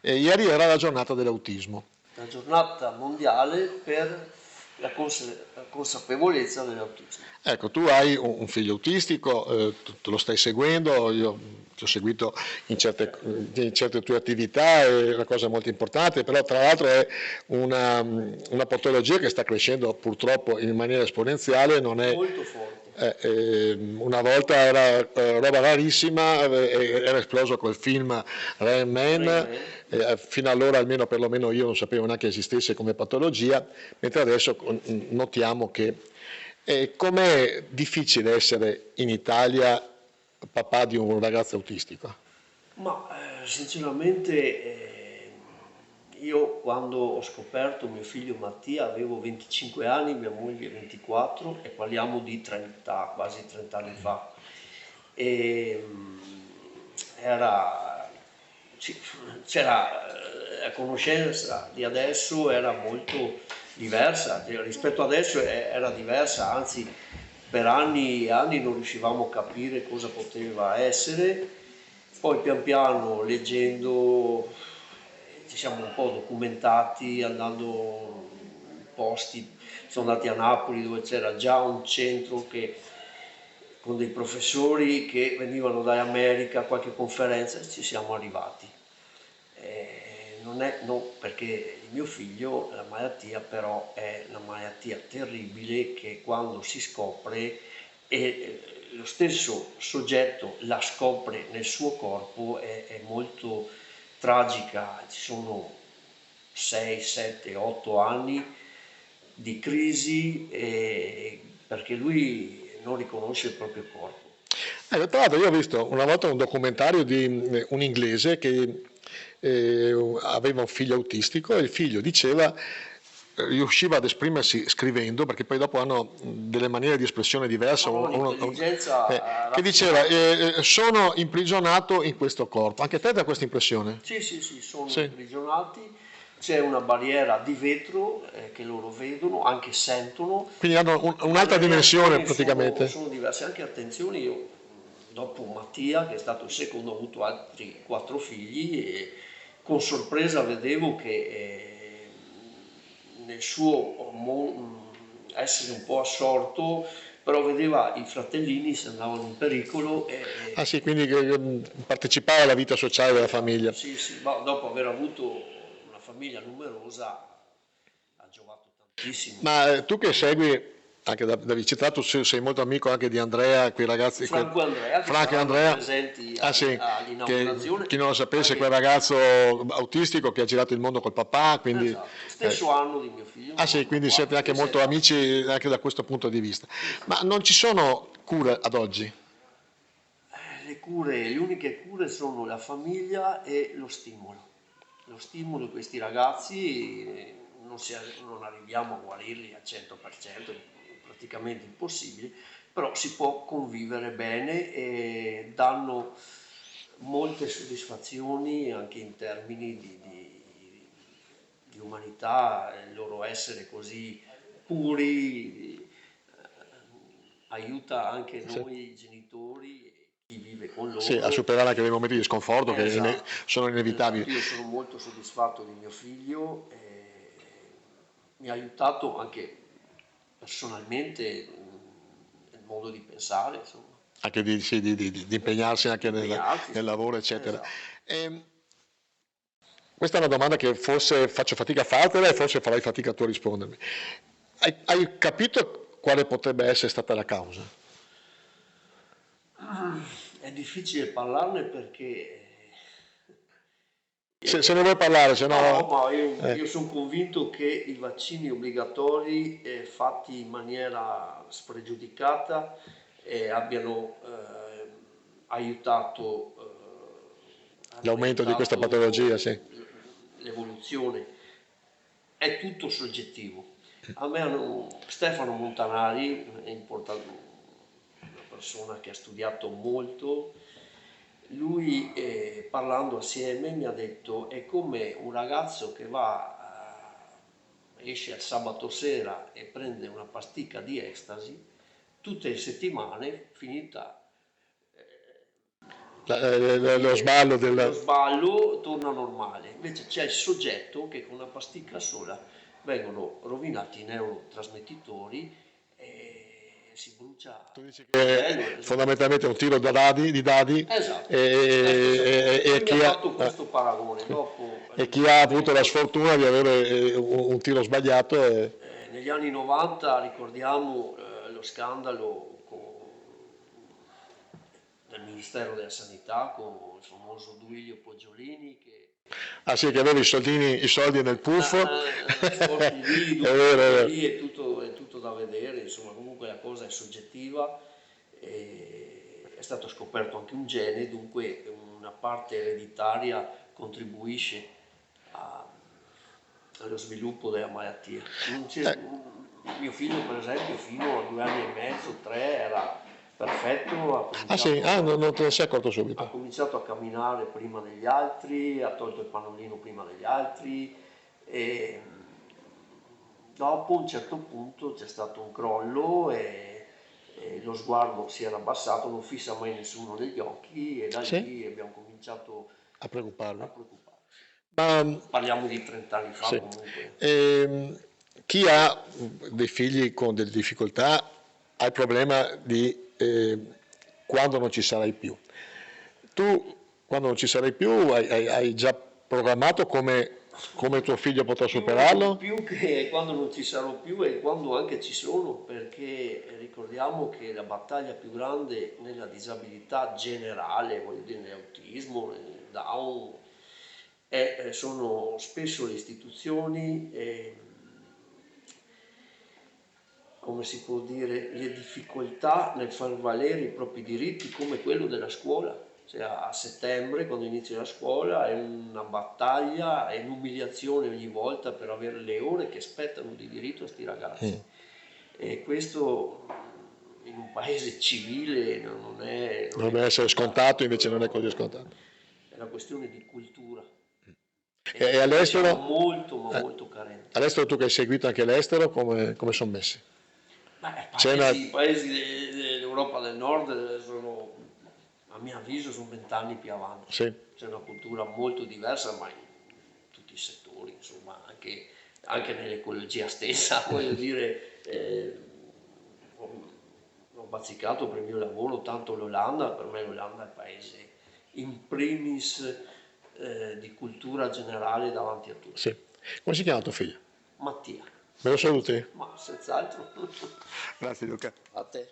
Ieri era la giornata dell'autismo. La giornata mondiale per la consapevolezza dell'autismo. Ecco, tu hai un figlio autistico, tu lo stai seguendo, io ti ho seguito in certe tue attività, è una cosa molto importante, però tra l'altro è una patologia che sta crescendo purtroppo in maniera esponenziale, non è, Molto forte. una volta era roba rarissima, era esploso col film Rain Rain Man, Man. fino allora almeno perlomeno io non sapevo neanche esistesse come patologia, mentre adesso notiamo che com'è difficile essere in Italia papà di un ragazzo autistico? Ma sinceramente io quando ho scoperto mio figlio Mattia avevo 25 anni, mia moglie 24 e parliamo di 30, quasi 30 anni fa. E, era, ci- c'era la conoscenza di adesso era molto diversa, rispetto adesso era diversa, anzi per anni e anni non riuscivamo a capire cosa poteva essere, poi pian piano leggendo ci siamo un po' documentati, andando in posti, sono andati a Napoli dove c'era già un centro con dei professori che venivano dall'America, qualche conferenza, ci siamo arrivati. Non è no, perché il mio figlio, la malattia però è una malattia terribile che quando si scopre e lo stesso soggetto la scopre nel suo corpo è molto tragica, ci sono 6, 7, 8 anni di crisi perché lui non riconosce il proprio corpo. Tra l'altro io ho visto una volta un documentario di un inglese che aveva un figlio autistico e il figlio diceva riusciva ad esprimersi scrivendo, perché poi dopo hanno delle maniere di espressione diverse, No, l'intelligenza che diceva raffinata. sono imprigionato in questo corpo. Anche te da questa impressione? Sì, sì, sì, sono Sì. imprigionati, c'è una barriera di vetro che loro vedono, anche sentono, Quindi hanno ma un'altra le dimensione reazioni sono, praticamente. sono diverse. Anche attenzione, io dopo Mattia, che è stato il secondo, ho avuto altri 4 figli e con sorpresa vedevo che nel suo essere un po' assorto, però vedeva i fratellini se andavano in pericolo Ah sì, quindi partecipava alla vita sociale della esatto, famiglia. sì, sì, ma dopo aver avuto una famiglia numerosa ha giovato tantissimo. Ma tu che segui anche da vicino, tra l'altro sei molto amico anche di Andrea, quei ragazzi, Franco e Andrea che Franco e saranno Andrea, presenti ah sì, che all'inaugurazione, chi non lo sapesse, quel anche, ragazzo autistico che ha girato il mondo col papà, quindi, esatto, eh, stesso anno di mio figlio, ah sì, quindi siete 94, anche quindi sei molto stato. amici anche da questo punto di vista. Sì, sì. Ma non ci sono cure ad oggi? Le uniche cure sono la famiglia e lo stimolo. Lo stimolo di questi ragazzi non arriviamo a guarirli al 100%, è praticamente impossibile, però si può convivere bene e danno molte soddisfazioni anche in termini di umanità, il loro essere così puri aiuta anche Sì. noi genitori e chi vive con Sì, a loro. superare anche dei momenti di sconforto che Esatto, sono inevitabili. esatto. Io sono molto soddisfatto di mio figlio e mi ha aiutato anche personalmente nel modo di pensare, insomma, Anche sì, di impegnarsi di anche impegnarsi, nel sì. lavoro, eccetera. Esatto. Ehm, Questa è una domanda che forse faccio fatica a fartela e forse farai fatica tu a rispondermi. Hai capito quale potrebbe essere stata la causa? È difficile parlarne perché Se ne vuoi parlare, se no, no... ma eh. io sono convinto che i vaccini obbligatori fatti in maniera spregiudicata abbiano aiutato, hanno L'aumento di questa patologia, aiutato sì. l'evoluzione. È tutto soggettivo. A me Stefano Montanari, è una persona che ha studiato molto, lui parlando assieme mi ha detto è come un ragazzo che esce al sabato sera e prende una pasticca di ecstasy, tutte le settimane, finita lo sballo lo del... sballo torna normale. Invece c'è il soggetto che con una pasticca sola vengono rovinati i neurotrasmettitori e si brucia Tu dici il che cervello. fondamentalmente è un tiro da dadi, di dadi Esatto, e lui mi ha chi ha, fatto questo paragone, dopo e chi ha avuto la sfortuna di avere un tiro sbagliato negli anni 90 ricordiamo lo scandalo del Ministero della Sanità con il famoso Duilio Poggiolini che ah sì, che aveva i soldi nel puff. sporchi lì, È vero, è vero. lì è tutto da vedere, insomma comunque la cosa è soggettiva, è stato scoperto anche un gene, dunque una parte ereditaria contribuisce a- allo sviluppo della malattia. Eh, Mio figlio per esempio fino a 2 anni e mezzo, 3 era perfetto, ah sì, non te ne sei accorto ha subito. cominciato a camminare prima degli altri, ha tolto il pannolino prima degli altri e dopo un certo punto c'è stato un crollo e lo sguardo si era abbassato, non fissa mai nessuno negli occhi e da Sì? lì abbiamo cominciato A a preoccuparvi. preoccuparci. Ma Parliamo di 30 anni fa sì. comunque. Chi ha dei figli con delle difficoltà ha il problema di quando non ci sarai più. Tu, quando non ci sarai più, hai già programmato come tuo figlio potrà superarlo? Più che quando non ci sarò più e quando anche ci sono, perché ricordiamo che la battaglia più grande nella disabilità generale, voglio dire nell'autismo, nel Down, sono spesso le istituzioni e, come si può dire, le difficoltà nel far valere i propri diritti come quello della scuola. Cioè a settembre, quando inizia la scuola, è una battaglia, è un'umiliazione ogni volta per avere le ore che spettano di diritto a sti ragazzi. E questo in un paese civile non è Dovrebbe così essere scontato. scontato, invece non è così scontato. È una questione di cultura E e noi siamo all'estero? molto ma Eh, molto carenti. all'estero tu che hai seguito anche l'estero, come sono messi? Beh, C'è una... i paesi dell'Europa del Nord sono, a mio avviso, sono 20 anni più avanti. Sì, C'è una cultura molto diversa, ma in tutti i settori, insomma, anche nell'ecologia stessa, voglio dire, ho bazzicato per il mio lavoro tanto l'Olanda, per me l'Olanda è il paese in primis di cultura generale davanti a tutti. sì. Come si chiama tuo figlio? Mattia, Me lo saluti? ma senz'altro Grazie Luca. a te.